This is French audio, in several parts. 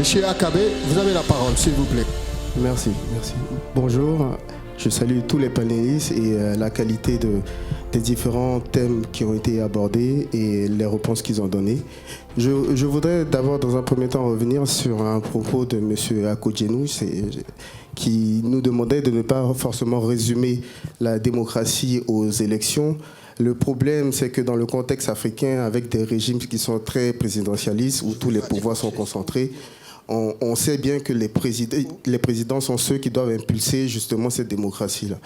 Monsieur Akabe, vous avez la parole, s'il vous plaît. Merci. Bonjour, je salue tous les panélistes et la qualité des différents thèmes qui ont été abordés et les réponses qu'ils ont données. Je voudrais d'abord, dans un premier temps, revenir sur un propos de M. Akodjenou, qui nous demandait de ne pas forcément résumer la démocratie aux élections. Le problème, c'est que dans le contexte africain, avec des régimes qui sont très présidentialistes, où tous les pouvoirs sont concentrés, on sait bien que les présidents sont ceux qui doivent impulser justement cette démocratie-là.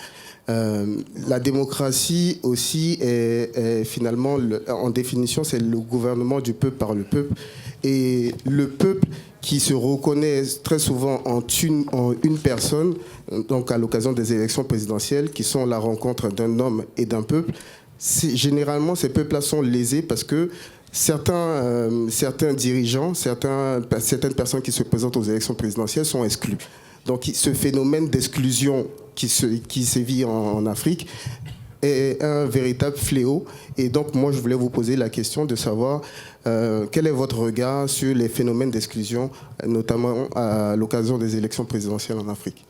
La démocratie aussi est finalement, en définition, c'est le gouvernement du peuple par le peuple. Et le peuple qui se reconnaît très souvent en une personne, donc à l'occasion des élections présidentielles, qui sont la rencontre d'un homme et d'un peuple, généralement ces peuples-là sont lésés parce que certains dirigeants, certaines personnes qui se présentent aux élections présidentielles sont exclues. Donc ce phénomène d'exclusion qui sévit en Afrique est un véritable fléau. Et donc moi je voulais vous poser la question de savoir quel est votre regard sur les phénomènes d'exclusion, notamment à l'occasion des élections présidentielles en Afrique.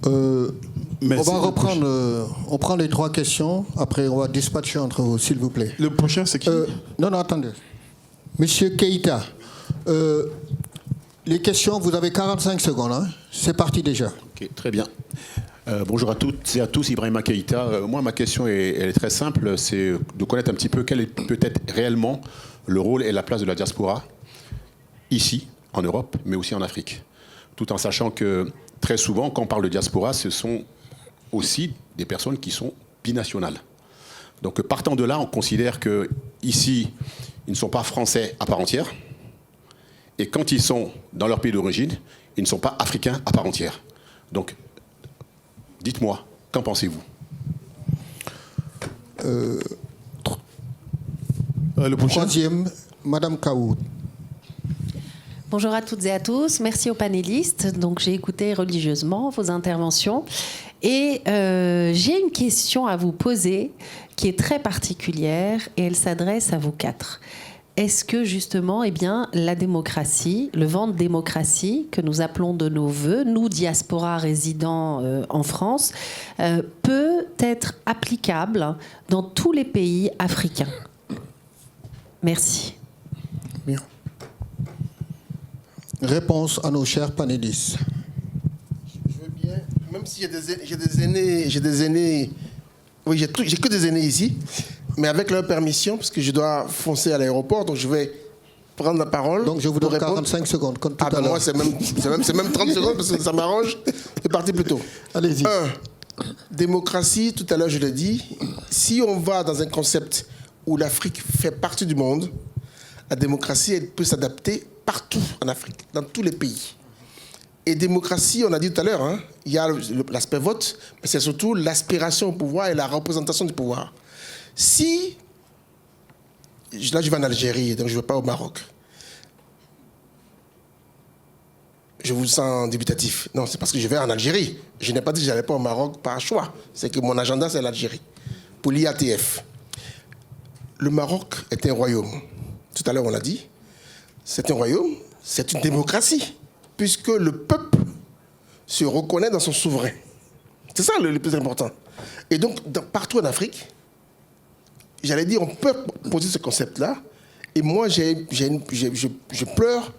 On va reprendre, on prend les 3 questions, après on va dispatcher entre vous, s'il vous plaît. Le prochain, c'est qui? Non, attendez. Monsieur Keïta, les questions, vous avez 45 secondes, hein. C'est parti déjà. Ok, très bien. Bonjour à toutes et à tous, Ibrahima Keïta. Moi, ma question elle est très simple, c'est de connaître un petit peu quel est peut-être réellement le rôle et la place de la diaspora, ici, en Europe, mais aussi en Afrique. Tout en sachant que très souvent, quand on parle de diaspora, ce sont aussi des personnes qui sont binationales. Donc partant de là, on considère qu'ici, ils ne sont pas français à part entière. Et quand ils sont dans leur pays d'origine, ils ne sont pas africains à part entière. Donc, dites-moi, qu'en pensez-vous? Le prochain. Troisième, Madame Kaoud. Bonjour à toutes et à tous. Merci aux panélistes. Donc, j'ai écouté religieusement vos interventions. Et j'ai une question à vous poser qui est très particulière et elle s'adresse à vous 4. Est-ce que justement, la démocratie, le vent de démocratie que nous appelons de nos voeux, nous diaspora résidant en France, peut être applicable dans tous les pays africains? Merci. Bien. Réponse à nos chers panélistes. Je veux bien, même si j'ai des aînés, oui, j'ai que des aînés ici, mais avec leur permission, parce que je dois foncer à l'aéroport, donc je vais prendre la parole. Donc je vous donne 45 secondes, comme tout à l'heure. Moi, c'est même 30 secondes, parce que ça m'arrange. C'est parti plus tôt. Allez-y. Démocratie, tout à l'heure je l'ai dit, si on va dans un concept où l'Afrique fait partie du monde, la démocratie, elle peut s'adapter partout en Afrique, dans tous les pays. Et démocratie, on a dit tout à l'heure, hein, il y a l'aspect vote, mais c'est surtout l'aspiration au pouvoir et la représentation du pouvoir. Si, là je vais en Algérie, donc je ne vais pas au Maroc. Je vous sens dubitatif. Non, c'est parce que je vais en Algérie. Je n'ai pas dit que je n'allais pas au Maroc par choix. C'est que mon agenda, c'est l'Algérie, pour l'IATF. Le Maroc est un royaume. Tout à l'heure, on l'a dit. C'est un royaume, c'est une démocratie, puisque le peuple se reconnaît dans son souverain. C'est ça le plus important. Et donc, partout en Afrique, j'allais dire, on peut poser ce concept-là. Et moi, je pleure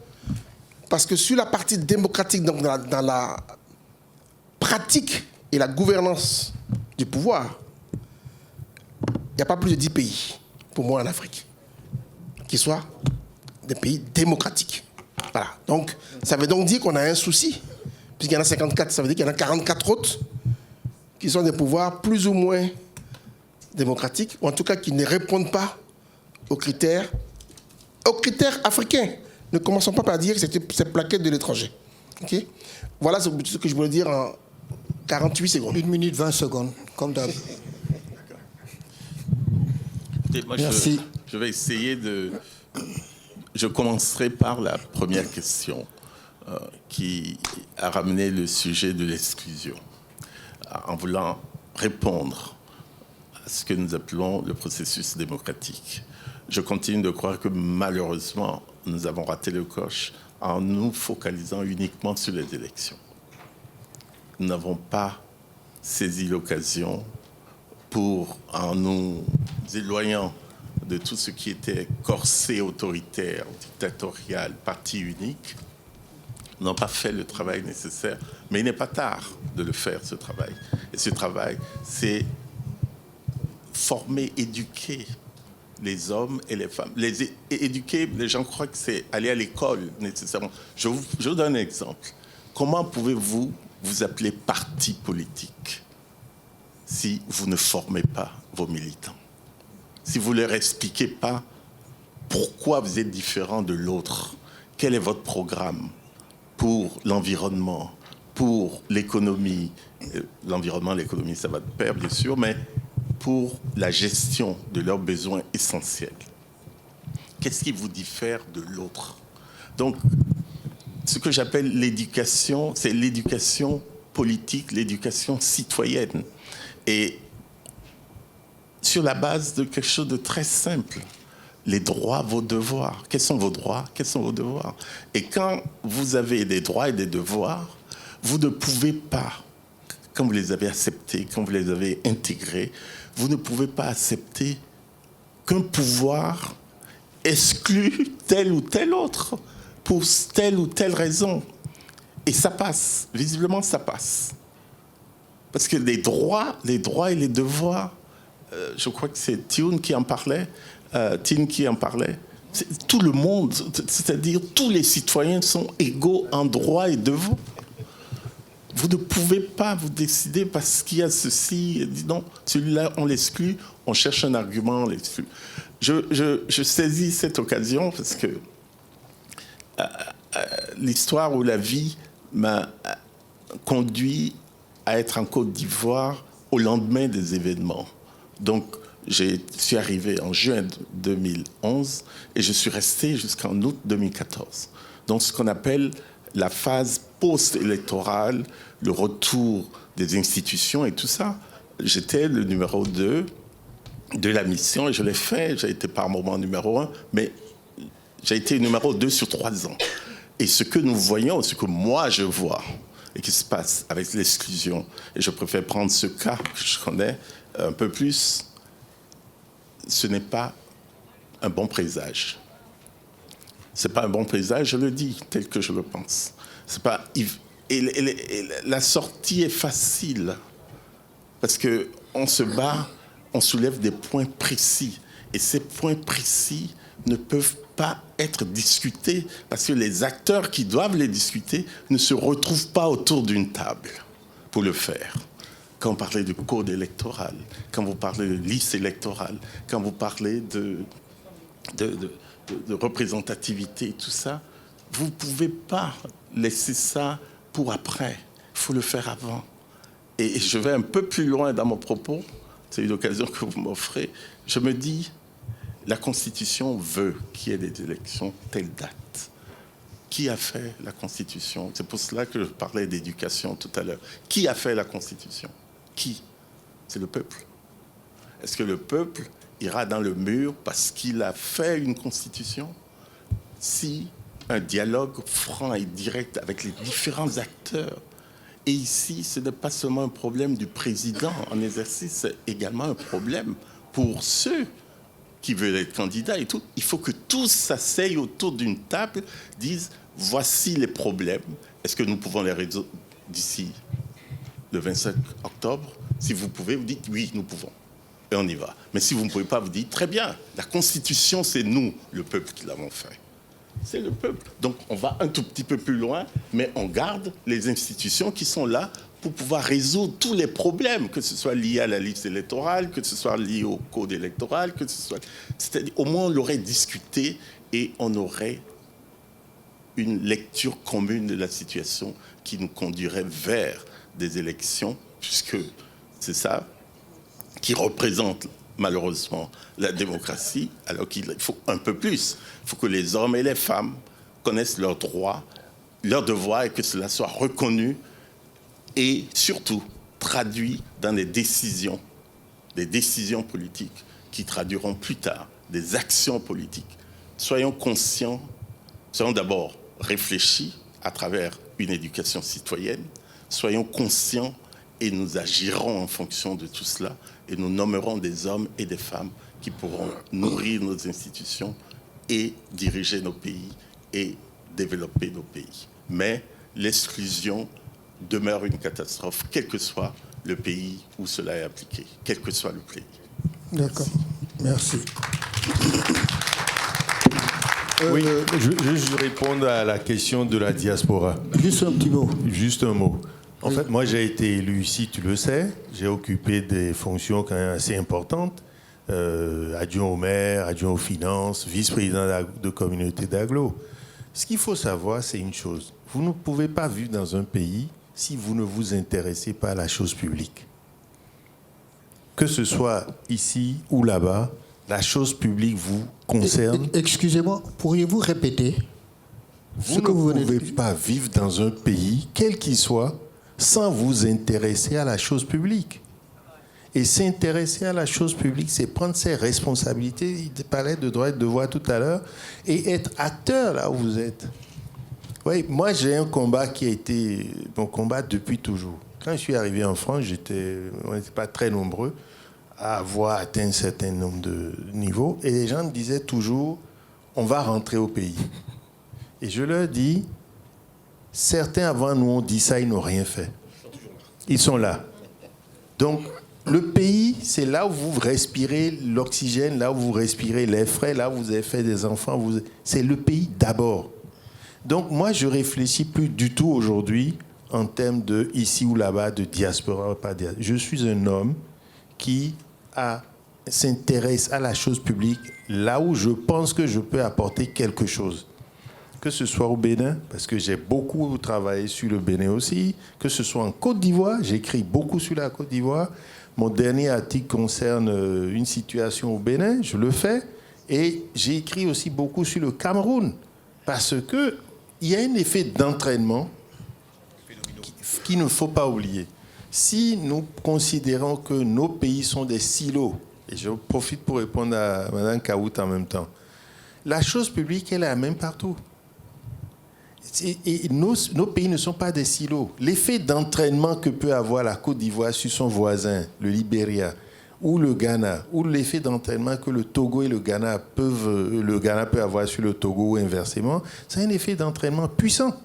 parce que sur la partie démocratique, donc dans la pratique et la gouvernance du pouvoir, il n'y a pas plus de 10 pays, pour moi, en Afrique, qui soient des pays démocratiques. Voilà. Donc, ça veut donc dire qu'on a un souci, puisqu'il y en a 54, ça veut dire qu'il y en a 44 autres qui sont des pouvoirs plus ou moins démocratiques, ou en tout cas qui ne répondent pas aux critères africains. Ne commençons pas par dire que c'est plaqué de l'étranger. Okay? Voilà ce que je voulais dire en 48 secondes. 1 minute 20 secondes, comme d'hab. Merci. Je vais essayer de... Je commencerai par la première question qui a ramené le sujet de l'exclusion, en voulant répondre à ce que nous appelons le processus démocratique. Je continue de croire que malheureusement, nous avons raté le coche en nous focalisant uniquement sur les élections. Nous n'avons pas saisi l'occasion pour, en nous éloignant de tout ce qui était corset autoritaire, dictatorial, parti unique, n'ont pas fait le travail nécessaire. Mais il n'est pas tard de le faire, ce travail. Et ce travail, c'est former, éduquer les hommes et les femmes. Éduquer, les gens croient que c'est aller à l'école, nécessairement. Je vous donne un exemple. Comment pouvez-vous vous appeler parti politique si vous ne formez pas vos militants? Si vous ne leur expliquez pas pourquoi vous êtes différent de l'autre, quel est votre programme pour l'environnement, pour l'économie, l'environnement, l'économie, ça va de pair, bien sûr, mais pour la gestion de leurs besoins essentiels. Qu'est-ce qui vous diffère de l'autre? Donc, ce que j'appelle l'éducation, c'est l'éducation politique, l'éducation citoyenne. Et sur la base de quelque chose de très simple, les droits, vos devoirs. Quels sont vos droits? Quels sont vos devoirs? Et quand vous avez des droits et des devoirs, vous ne pouvez pas, quand vous les avez acceptés, quand vous les avez intégrés, vous ne pouvez pas accepter qu'un pouvoir exclue tel ou tel autre pour telle ou telle raison. Et ça passe. Visiblement, ça passe. Parce que les droits et les devoirs, je crois que c'est Tine qui en parlait, tout le monde, c'est-à-dire tous les citoyens sont égaux en droits et devoirs. Vous ne pouvez pas vous décider parce qu'il y a ceci, non, celui-là, on l'exclut, on cherche un argument, on l'exclut. Je saisis cette occasion parce que l'histoire ou la vie m'a conduit à être en Côte d'Ivoire au lendemain des événements. Donc, je suis arrivé en juin 2011 et je suis resté jusqu'en août 2014. Donc, ce qu'on appelle la phase post-électorale, le retour des institutions et tout ça. J'étais le numéro 2 de la mission et je l'ai fait. J'ai été par moment numéro 1, mais j'ai été numéro 2 sur 3 ans. Et ce que nous voyons, ce que moi je vois, et qui se passe avec l'exclusion, et je préfère prendre ce cas que je connais un peu plus, ce n'est pas un bon présage. Ce n'est pas un bon présage, je le dis tel que je le pense. C'est pas, et la sortie est facile, parce qu'on se bat, on soulève des points précis, et ces points précis ne peuvent pas être discutés, parce que les acteurs qui doivent les discuter ne se retrouvent pas autour d'une table pour le faire. Quand vous parlez du code électoral, quand vous parlez de liste électorale, quand vous parlez de représentativité, tout ça, vous ne pouvez pas laisser ça pour après. Il faut le faire avant. Et je vais un peu plus loin dans mon propos. C'est une occasion que vous m'offrez. Je me dis, la Constitution veut qu'il y ait des élections telle date. Qui a fait la Constitution? C'est pour cela que je parlais d'éducation tout à l'heure. Qui a fait la Constitution? Qui? C'est le peuple. Est-ce que le peuple ira dans le mur parce qu'il a fait une Constitution? Si un dialogue franc et direct avec les différents acteurs. Et ici, ce n'est pas seulement un problème du président en exercice, c'est également un problème pour ceux qui veulent être candidats et tout. Il faut que tous s'asseyent autour d'une table, disent voici les problèmes. Est-ce que nous pouvons les résoudre d'ici le 25 octobre? Si vous pouvez, vous dites oui, nous pouvons. Et on y va. Mais si vous ne pouvez pas, vous dites très bien. La Constitution, c'est nous, le peuple, qui l'avons fait. C'est le peuple. Donc on va un tout petit peu plus loin, mais on garde les institutions qui sont là pour pouvoir résoudre tous les problèmes, que ce soit lié à la liste électorale, que ce soit lié au code électoral, que ce soit... C'est-à-dire, au moins, on l'aurait discuté et on aurait une lecture commune de la situation qui nous conduirait vers des élections, puisque c'est ça qui représente malheureusement la démocratie, alors qu'il faut un peu plus. Il faut que les hommes et les femmes connaissent leurs droits, leurs devoirs, et que cela soit reconnu et surtout traduit dans des décisions politiques qui traduiront plus tard des actions politiques. Soyons conscients Soyons d'abord réfléchis à travers une éducation citoyenne. Soyons conscients et nous agirons en fonction de tout cela. Et nous nommerons des hommes et des femmes qui pourront nourrir nos institutions et diriger nos pays et développer nos pays. Mais l'exclusion demeure une catastrophe, quel que soit le pays où cela est appliqué, quel que soit le pays. D'accord. Merci. Oui, je réponds à la question de la diaspora. Juste un petit mot. Juste un mot. En fait, moi, j'ai été élu ici, tu le sais. J'ai occupé des fonctions quand même assez importantes. Adjoint au maire, adjoint aux finances, vice-président de communauté d'agglo. Ce qu'il faut savoir, c'est une chose. Vous ne pouvez pas vivre dans un pays si vous ne vous intéressez pas à la chose publique. Que ce soit ici ou là-bas, la chose publique vous concerne. Excusez-moi, pourriez-vous répéter Vous ne pouvez pas vivre dans un pays, quel qu'il soit, sans vous intéresser à la chose publique. Et s'intéresser à la chose publique, c'est prendre ses responsabilités. Il parlait de droit et de devoir tout à l'heure, et être acteur là où vous êtes. Oui, moi j'ai un combat qui a été mon combat depuis toujours. Quand je suis arrivé en France, on n'était pas très nombreux à avoir atteint un certain nombre de niveaux, et les gens me disaient toujours, on va rentrer au pays. Et je leur dis, certains avant nous ont dit ça, ils n'ont rien fait. Ils sont là. Donc, le pays, c'est là où vous respirez l'oxygène, là où vous respirez l'air frais, là où vous avez fait des enfants. C'est le pays d'abord. Donc, moi, je réfléchis plus du tout aujourd'hui en termes de ici ou là-bas, de diaspora ou pas diaspora. Je suis un homme qui s'intéresse à la chose publique là où je pense que je peux apporter quelque chose. Que ce soit au Bénin, parce que j'ai beaucoup travaillé sur le Bénin aussi, que ce soit en Côte d'Ivoire, j'écris beaucoup sur la Côte d'Ivoire. Mon dernier article concerne une situation au Bénin, je le fais, et j'ai écrit aussi beaucoup sur le Cameroun, parce qu'il y a un effet d'entraînement qu'il ne faut pas oublier. Si nous considérons que nos pays sont des silos, et je profite pour répondre à Mme Kaout en même temps, la chose publique, elle est la même partout. Et nos pays ne sont pas des silos. L'effet d'entraînement que peut avoir la Côte d'Ivoire sur son voisin, le Libéria, ou le Ghana, ou l'effet d'entraînement que le Togo et le Ghana peut avoir sur le Togo ou inversement, c'est un effet d'entraînement puissant.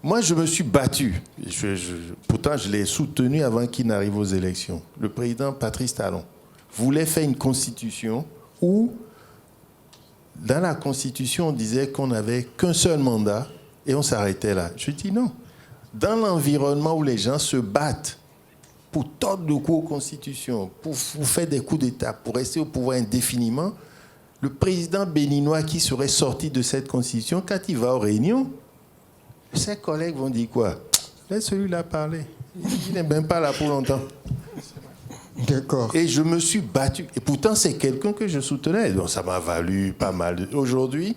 Moi, je me suis battu. Pourtant, je l'ai soutenu avant qu'il n'arrive aux élections. Le président Patrice Talon voulait faire une constitution où, dans la constitution, on disait qu'on n'avait qu'un seul mandat et on s'arrêtait là. Je dis non. Dans l'environnement où les gens se battent pour tordre le cou aux constitutions, pour faire des coups d'État, pour rester au pouvoir indéfiniment, le président béninois qui serait sorti de cette constitution, quand il va aux réunions, ses collègues vont dire quoi? Laisse celui-là parler. Il n'est même pas là pour longtemps. D'accord. Et je me suis battu. Et pourtant, c'est quelqu'un que je soutenais. Donc, ça m'a valu pas mal. Aujourd'hui,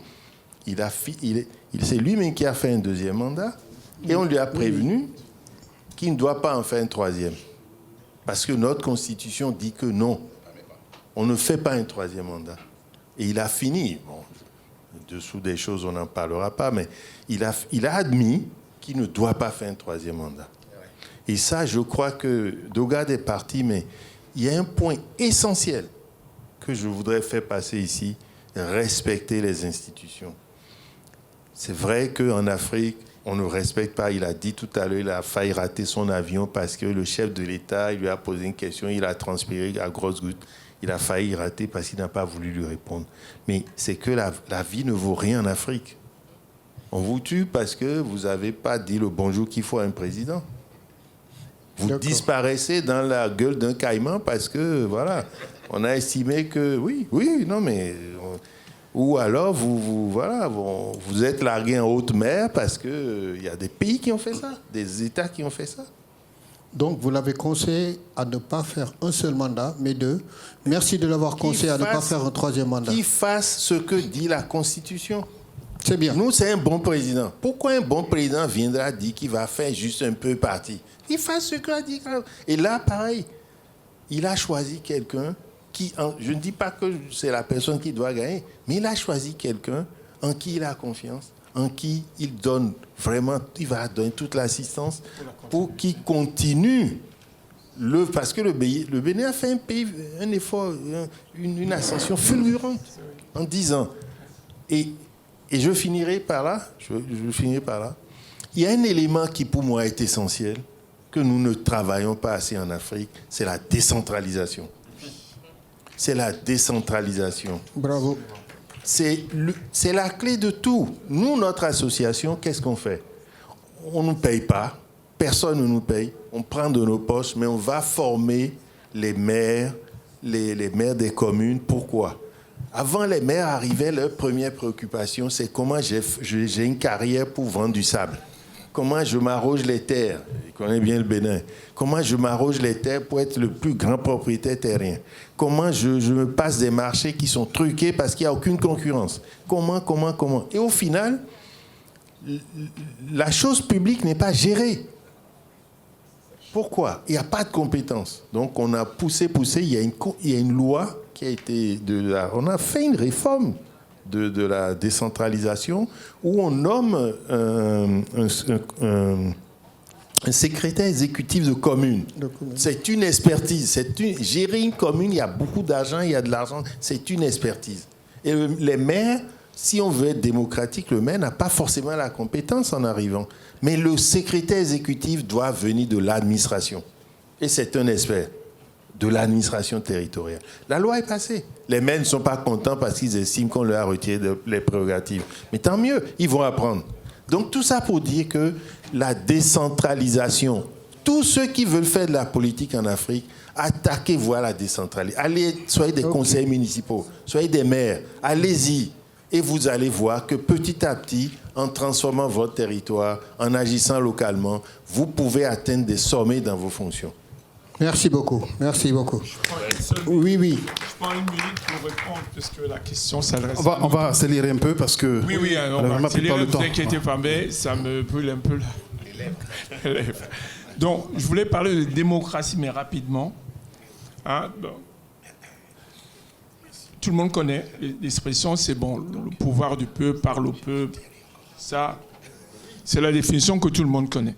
c'est lui-même qui a fait un deuxième mandat. Et on lui a prévenu qu'il ne doit pas en faire un troisième. Parce que notre Constitution dit que non. On ne fait pas un troisième mandat. Et il a fini. Bon, dessous des choses, on n'en parlera pas. Mais il a admis qu'il ne doit pas faire un troisième mandat. Et ça, je crois que Dogad est parti, mais il y a un point essentiel que je voudrais faire passer ici, respecter les institutions. C'est vrai qu'en Afrique, on ne respecte pas. Il a dit tout à l'heure, il a failli rater son avion parce que le chef de l'État il lui a posé une question, il a transpiré à grosses gouttes. Il a failli rater parce qu'il n'a pas voulu lui répondre. Mais c'est que la vie ne vaut rien en Afrique. On vous tue parce que vous n'avez pas dit le bonjour qu'il faut à un président. Vous disparaissez dans la gueule d'un caïman parce que, voilà, on a estimé que, ou alors, vous êtes largué en haute mer parce qu'il y a des pays qui ont fait ça, des États qui ont fait ça. Donc, vous l'avez conseillé à ne pas faire un seul mandat, mais deux. Merci de l'avoir conseillé à ne pas faire un troisième mandat. Qu'il fasse ce que dit la Constitution. C'est bien. Nous, c'est un bon président. Pourquoi un bon président viendra dire qu'il va faire juste un peu partie? Il fasse ce qu'il a dit. Et là, pareil, il a choisi quelqu'un qui, je ne dis pas que c'est la personne qui doit gagner, mais il a choisi quelqu'un en qui il a confiance, en qui il donne vraiment, il va donner toute l'assistance pour qu'il continue. Parce que le Bénin a fait un effort, une ascension fulgurante en 10 ans. Et je finirai par là. Il y a un élément qui pour moi est essentiel, que nous ne travaillons pas assez en Afrique, c'est la décentralisation. C'est la décentralisation. Bravo. C'est la clé de tout. Nous, notre association, qu'est-ce qu'on fait? On ne nous paye pas. Personne ne nous paye. On prend de nos poches, mais on va former les maires, les maires des communes. Pourquoi? Avant, les maires arrivaient, leur première préoccupation, c'est comment j'ai une carrière pour vendre du sable. Comment je m'arroge les terres. Je connais bien le Bénin. Comment je m'arroge les terres pour être le plus grand propriétaire terrien. Comment je me passe des marchés qui sont truqués parce qu'il n'y a aucune concurrence. Comment. Et au final, la chose publique n'est pas gérée. Pourquoi? Il n'y a pas de compétences. Donc on a poussé. Il y a une loi qui a été... on a fait une réforme de la décentralisation où on nomme un secrétaire exécutif de commune. C'est une expertise. Gérer une commune, il y a beaucoup d'argent, il y a de l'argent. C'est une expertise. Et les maires, si on veut être démocratique, le maire n'a pas forcément la compétence en arrivant. Mais le secrétaire exécutif doit venir de l'administration. Et c'est un expert de l'administration territoriale. La loi est passée. Les maires ne sont pas contents parce qu'ils estiment qu'on leur a retiré les prérogatives. Mais tant mieux, ils vont apprendre. Donc tout ça pour dire que la décentralisation, tous ceux qui veulent faire de la politique en Afrique, attaquez-vous à la décentralisation. Allez, soyez des conseillers municipaux, soyez des maires, allez-y. Et vous allez voir que petit à petit, en transformant votre territoire, en agissant localement, vous pouvez atteindre des sommets dans vos fonctions. Merci beaucoup. Merci beaucoup. Oui. Je prends une minute pour répondre, puisque la question s'adresse on va accélérer un peu parce que... Oui, on va accélérer, ne vous inquiétez pas, mais ça me brûle un peu les lèvres. Donc, je voulais parler de démocratie, mais rapidement. Tout le monde connaît l'expression, c'est bon, le pouvoir du peuple, par au peuple. Ça, c'est la définition que tout le monde connaît.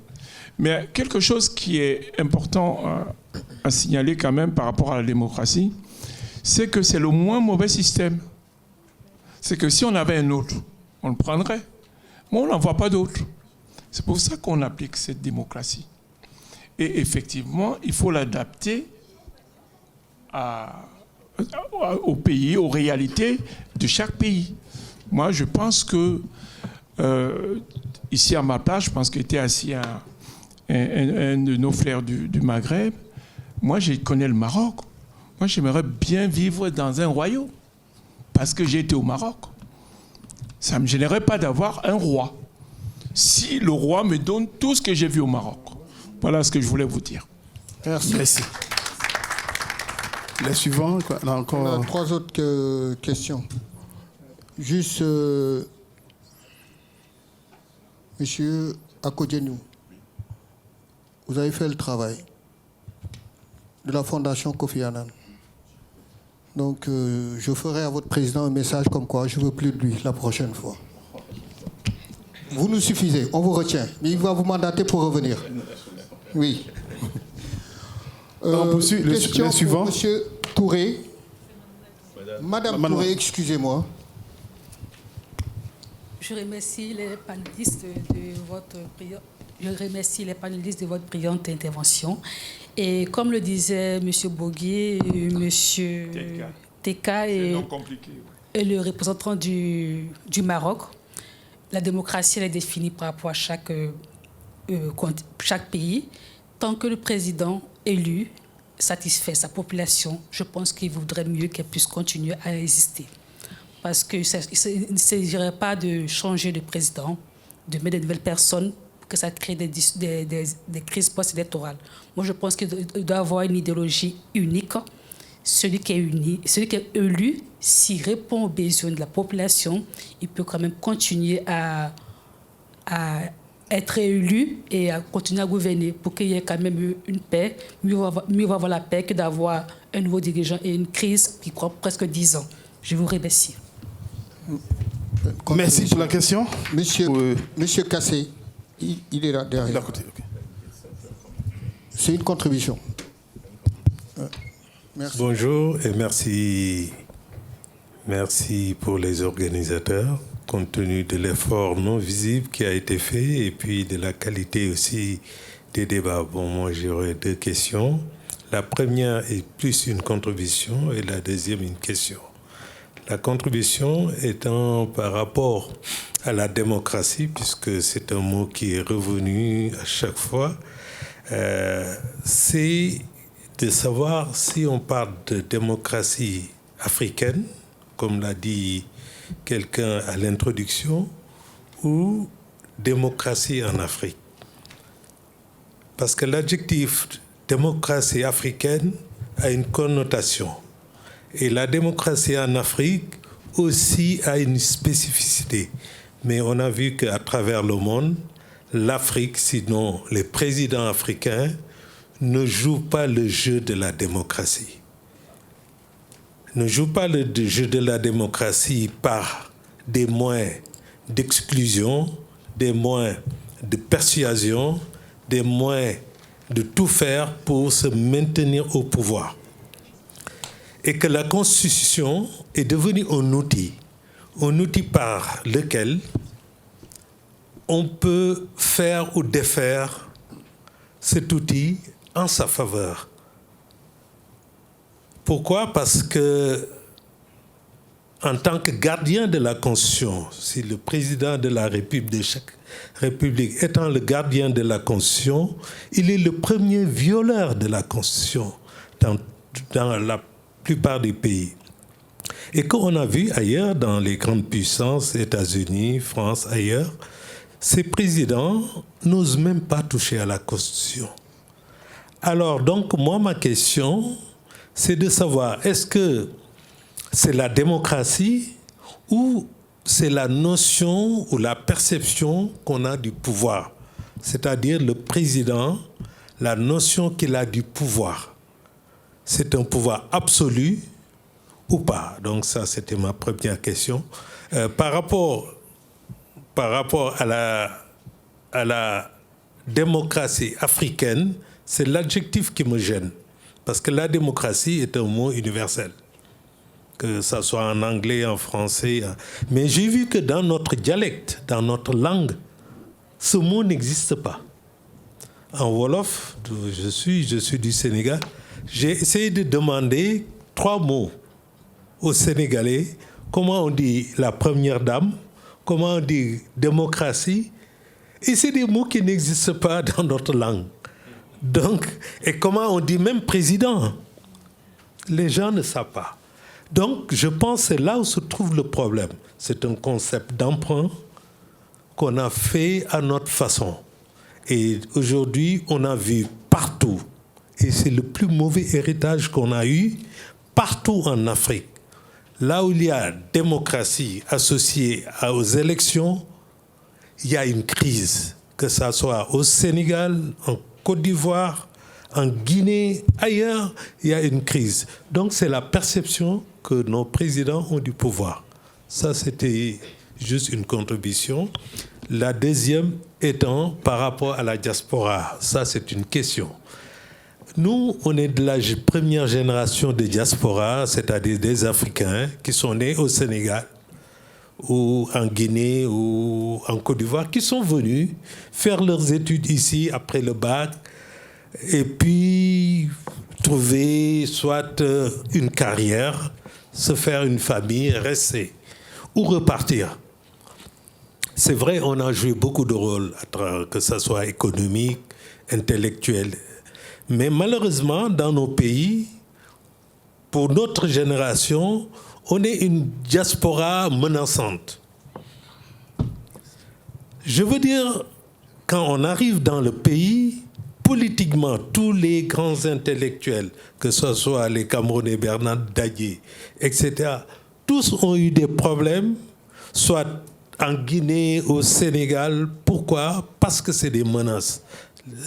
Mais quelque chose qui est important à signaler quand même par rapport à la démocratie, c'est que c'est le moins mauvais système. C'est que si on avait un autre, on le prendrait. Mais on n'en voit pas d'autre. C'est pour ça qu'on applique cette démocratie. Et effectivement, il faut l'adapter au pays, aux réalités de chaque pays. Moi, je pense que, ici à ma place, je pense qu'il était assis un de nos frères du Maghreb. Moi, je connais le Maroc. Moi, j'aimerais bien vivre dans un royaume parce que j'ai été au Maroc. Ça ne me gênerait pas d'avoir un roi si le roi me donne tout ce que j'ai vu au Maroc. Voilà ce que je voulais vous dire. Merci. Les suivants, on a encore... On a 3 autres questions. Juste, Monsieur Akodjenou, vous avez fait le travail de la Fondation Kofi Annan. Donc, je ferai à votre président un message comme quoi je ne veux plus de lui la prochaine fois. Vous nous suffisez, on vous retient. Mais il va vous mandater pour revenir. Oui. Question le suivant. pour Monsieur Touré. Madame Touré, excusez-moi. Je remercie les panélistes de votre brillante intervention. Et comme le disait M. Boguier, M. Teka et le représentant du Maroc, la démocratie elle est définie par rapport à chaque pays. Tant que le président élu satisfait sa population, je pense qu'il vaudrait mieux qu'elle puisse continuer à exister. Parce qu'il ne s'agirait pas de changer de président, de mettre de nouvelles personnes, que ça crée des crises post-électorales. Moi, je pense qu'il doit y avoir une idéologie unique. Celui qui est élu, s'il répond aux besoins de la population, il peut quand même continuer à être élu et à continuer à gouverner pour qu'il y ait quand même une paix. Mieux vaut avoir la paix que d'avoir un nouveau dirigeant et une crise qui prend presque 10 ans. Je vous remercie. Merci pour la question. Monsieur Cassé, il est là derrière. Il est à côté, ok. C'est une contribution. Merci. Bonjour et merci. Merci pour les organisateurs, compte tenu de l'effort non visible qui a été fait et puis de la qualité aussi des débats. Bon, moi j'aurais 2 questions. La première est plus une contribution et la deuxième une question. La contribution étant par rapport à la démocratie, puisque c'est un mot qui est revenu à chaque fois, c'est de savoir si on parle de démocratie africaine, comme l'a dit quelqu'un à l'introduction, ou démocratie en Afrique. Parce que l'adjectif démocratie africaine a une connotation. Et la démocratie en Afrique aussi a une spécificité. Mais on a vu qu'à travers le monde, l'Afrique, sinon les présidents africains, ne jouent pas le jeu de la démocratie. Ne jouent pas le jeu de la démocratie par des moyens d'exclusion, des moyens de persuasion, des moyens de tout faire pour se maintenir au pouvoir. Et que la Constitution est devenue un outil par lequel on peut faire ou défaire cet outil en sa faveur. Pourquoi? Parce que, en tant que gardien de la Constitution, si le président de la République, de chaque République étant le gardien de la Constitution, il est le premier violeur de la Constitution dans la plupart des pays. Et qu'on a vu ailleurs, dans les grandes puissances, États-Unis, France, ailleurs, ces présidents n'osent même pas toucher à la Constitution. Alors, donc, moi, ma question, c'est de savoir, est-ce que c'est la démocratie ou c'est la notion ou la perception qu'on a du pouvoir? C'est-à-dire le président, la notion qu'il a du pouvoir. C'est un pouvoir absolu ou pas? Donc ça, c'était ma première question. Par rapport à la démocratie africaine, c'est l'adjectif qui me gêne. Parce que la démocratie est un mot universel. Que ça soit en anglais, en français. Mais j'ai vu que dans notre dialecte, dans notre langue, ce mot n'existe pas. En Wolof, d'où je suis du Sénégal, j'ai essayé de demander 3 mots aux Sénégalais. Comment on dit la première dame? Comment on dit démocratie? Et c'est des mots qui n'existent pas dans notre langue. Donc, et comment on dit même président? Les gens ne savent pas. Donc, je pense que c'est là où se trouve le problème. C'est un concept d'emprunt qu'on a fait à notre façon. Et aujourd'hui, on a vu partout, et c'est le plus mauvais héritage qu'on a eu, partout en Afrique, là où il y a démocratie associée aux élections, il y a une crise, que ce soit au Sénégal, en Côte d'Ivoire, en Guinée, ailleurs, il y a une crise. Donc c'est la perception que nos présidents ont du pouvoir. Ça, c'était juste une contribution. La deuxième étant par rapport à la diaspora. Ça, c'est une question. Nous, on est de la première génération de diaspora, c'est-à-dire des Africains qui sont nés au Sénégal, ou en Guinée, ou en Côte d'Ivoire, qui sont venus faire leurs études ici après le bac, et puis trouver soit une carrière, se faire une famille, rester, ou repartir. C'est vrai, on a joué beaucoup de rôles, que ce soit économique, intellectuel. Mais malheureusement, dans nos pays, pour notre génération, on est une diaspora menaçante. Je veux dire, quand on arrive dans le pays, politiquement, tous les grands intellectuels, que ce soit les Camerounais, Bernard Daguier, etc., tous ont eu des problèmes, soit en Guinée, au Sénégal. Pourquoi? Parce que c'est des menaces.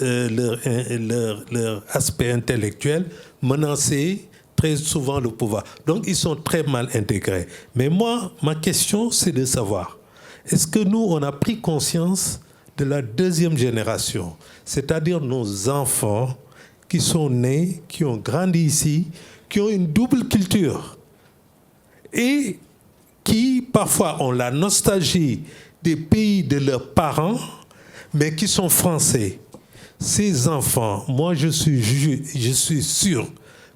Leur aspect intellectuel menacé, très souvent le pouvoir. Donc, ils sont très mal intégrés. Mais moi, ma question, c'est de savoir, est-ce que nous, on a pris conscience de la deuxième génération, c'est-à-dire nos enfants qui sont nés, qui ont grandi ici, qui ont une double culture et qui, parfois, ont la nostalgie des pays de leurs parents, mais qui sont français. Ces enfants, moi, je suis sûr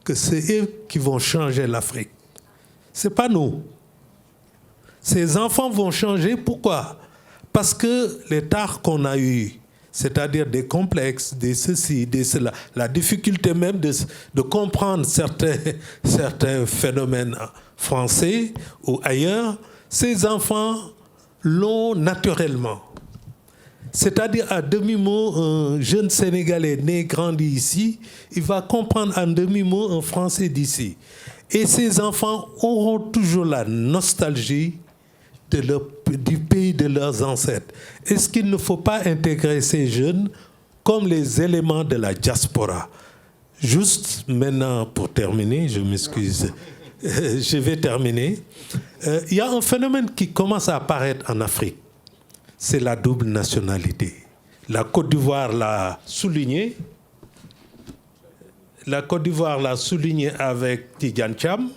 que c'est eux qui vont changer l'Afrique. Ce n'est pas nous. Ces enfants vont changer. Pourquoi? Parce que les tares qu'on a eues, c'est-à-dire des complexes, des ceci, des cela, la difficulté même de comprendre certains phénomènes français ou ailleurs, ces enfants l'ont naturellement. C'est-à-dire, à demi-mot, un jeune Sénégalais né, grandi ici, il va comprendre en demi-mot un Français d'ici. Et ces enfants auront toujours la nostalgie du pays de leurs ancêtres. Est-ce qu'il ne faut pas intégrer ces jeunes comme les éléments de la diaspora? Juste maintenant, pour terminer, je m'excuse, je vais terminer. Il y a un phénomène qui commence à apparaître en Afrique. C'est la double nationalité. La Côte d'Ivoire l'a souligné. La Côte d'Ivoire l'a souligné avec Tidjane Thiam.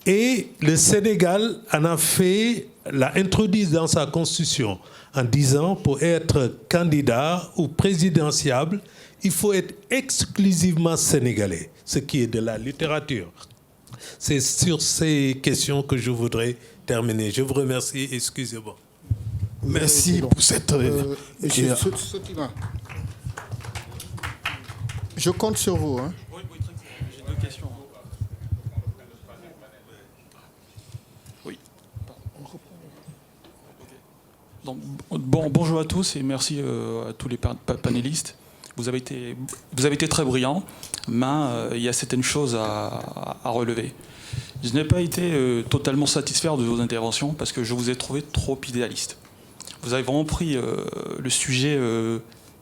Et le Sénégal en a fait, l'a introduit dans sa constitution en disant pour être candidat ou présidentiable, il faut être exclusivement sénégalais, ce qui est de la littérature. C'est sur ces questions que je voudrais terminer. Je vous remercie, excusez-moi. Merci pour cette... Je compte sur vous. Hein. Oui, j'ai deux questions. Oui. Donc, bonjour à tous et merci à tous les panélistes. Vous avez été très brillants, mais il y a certaines choses à relever. Je n'ai pas été totalement satisfait de vos interventions parce que je vous ai trouvé trop idéaliste. Vous avez vraiment pris le sujet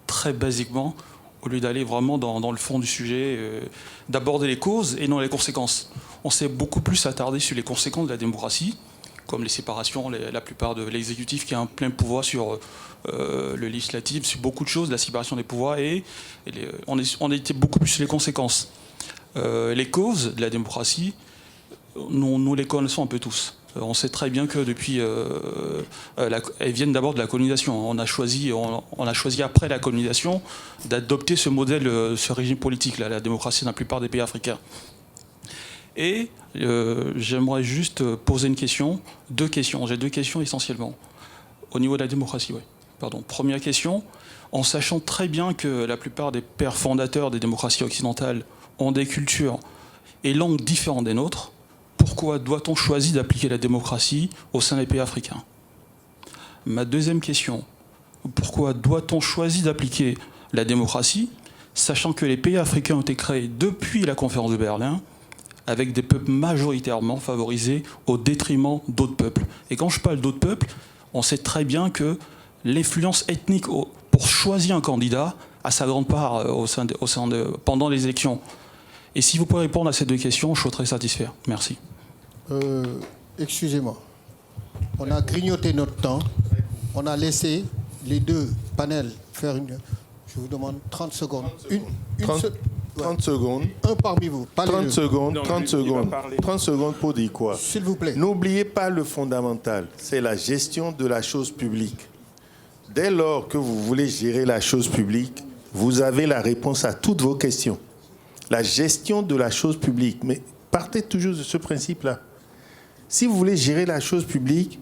très basiquement, au lieu d'aller vraiment dans le fond du sujet, d'aborder les causes et non les conséquences. On s'est beaucoup plus attardé sur les conséquences de la démocratie, comme les séparations, la plupart de l'exécutif qui a un plein pouvoir sur le législatif, sur beaucoup de choses, la séparation des pouvoirs, on a été beaucoup plus sur les conséquences. Les causes de la démocratie, nous les connaissons un peu tous. On sait très bien que depuis, elles viennent d'abord de la colonisation. On a choisi après la colonisation d'adopter ce modèle, ce régime politique, la démocratie dans la plupart des pays africains. Et j'aimerais juste poser une question, deux questions. J'ai deux questions essentiellement. Au niveau de la démocratie, oui. Pardon. Première question, en sachant très bien que la plupart des pères fondateurs des démocraties occidentales ont des cultures et langues différentes des nôtres, pourquoi doit-on choisir d'appliquer la démocratie au sein des pays africains? Ma deuxième question, pourquoi doit-on choisir d'appliquer la démocratie, sachant que les pays africains ont été créés depuis la conférence de Berlin, avec des peuples majoritairement favorisés au détriment d'autres peuples? Et quand je parle d'autres peuples, on sait très bien que l'influence ethnique pour choisir un candidat a sa grande part pendant les élections. Et si vous pouvez répondre à ces deux questions, je serai très satisfait. Merci. Excusez-moi. On a grignoté notre temps. On a laissé les deux panels faire une... Je vous demande 30 secondes. 30 secondes. Un parmi vous. 30 secondes. 30 secondes pour dire quoi? S'il vous plaît. N'oubliez pas le fondamental. C'est la gestion de la chose publique. Dès lors que vous voulez gérer la chose publique, vous avez la réponse à toutes vos questions. La gestion de la chose publique. Mais partez toujours de ce principe-là. Si vous voulez gérer la chose publique,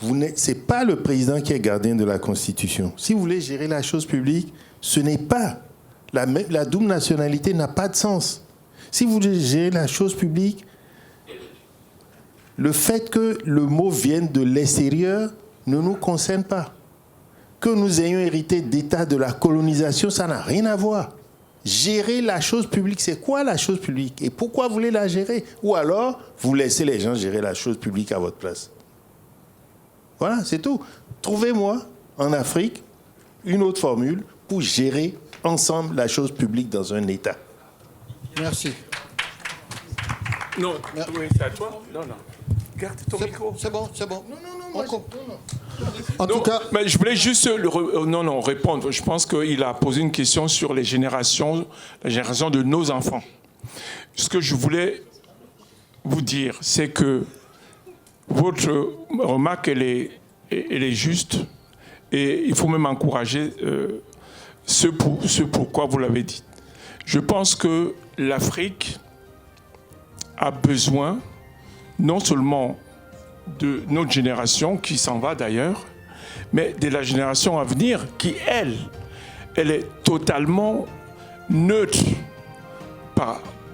ce n'est pas le président qui est gardien de la Constitution. Si vous voulez gérer la chose publique, ce n'est pas. La double nationalité n'a pas de sens. Si vous voulez gérer la chose publique, le fait que le mot vienne de l'extérieur ne nous concerne pas. Que nous ayons hérité d'États de la colonisation, ça n'a rien à voir. Gérer la chose publique, c'est quoi la chose publique? Et pourquoi vous voulez la gérer? Ou alors, vous laissez les gens gérer la chose publique à votre place. Voilà, c'est tout. Trouvez-moi, en Afrique, une autre formule pour gérer ensemble la chose publique dans un État. Merci. Non, oui, c'est à toi. Non. Garde ton micro. C'est bon. En tout cas... Mais je voulais juste répondre. Je pense qu'il a posé une question sur la génération de nos enfants. Ce que je voulais vous dire, c'est que votre remarque, elle est juste. Et il faut même encourager ce pourquoi vous l'avez dit. Je pense que l'Afrique a besoin non seulement de notre génération qui s'en va d'ailleurs, mais de la génération à venir qui, elle est totalement neutre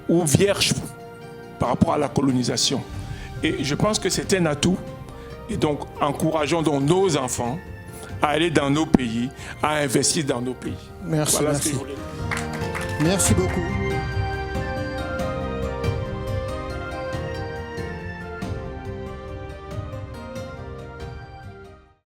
ou vierge par rapport à la colonisation. Et je pense que c'est un atout. Et donc, encourageons donc nos enfants à aller dans nos pays, à investir dans nos pays. Merci, voilà merci. Ce que je voulais dire. Merci beaucoup.